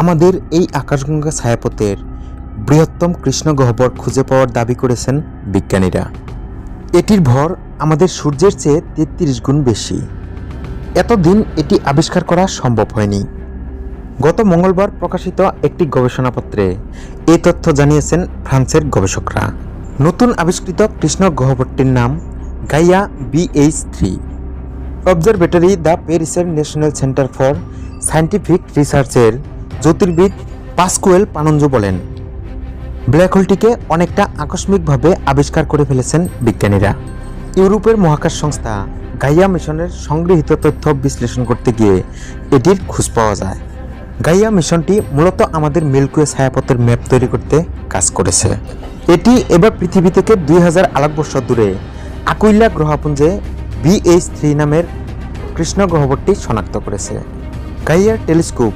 আমাদের এই আকাশগঙ্গা ছায়াপথের বৃহত্তম কৃষ্ণ গহ্বর খুঁজে পাওয়ার দাবি করেছেন বিজ্ঞানীরা। এটির ভর আমাদের সূর্যের চেয়ে ৩৩ গুণ বেশি। এতদিন এটি আবিষ্কার করা সম্ভব হয়নি। গত মঙ্গলবার প্রকাশিত একটি গবেষণাপত্রে এই তথ্য জানিয়েছেন ফ্রান্সের গবেষকরা। নতুন আবিষ্কৃত কৃষ্ণ গহ্বরটির নাম গাইয়া BH3। অবজারভেটরি দ্য প্যারিসের ন্যাশনাল সেন্টার ফর সায়েন্টিফিক রিসার্চের জ্যোতির্বিদ পাসকুয়েল পানঞ্জো বলেন, ব্ল্যাক হোলটিকে অনেকটা আকস্মিকভাবে আবিষ্কার করে ফেলেছেন বিজ্ঞানীরা। ইউরোপের মহাকাশ সংস্থা গাইয়া মিশনের সংগৃহীত তথ্য বিশ্লেষণ করতে গিয়ে এটির খোঁজ পাওয়া যায়। গাইয়া মিশনটি মূলত আমাদের মিল্কওয়ে ছায়াপথের ম্যাপ তৈরি করতে কাজ করেছে। এটি এবার পৃথিবী থেকে 2000 আলোকবর্ষ দূরে আকুইলা গ্রহপুঞ্জে BH3 নামের কৃষ্ণ গহ্বরটি শনাক্ত করেছে। গাইয়ার টেলিস্কোপ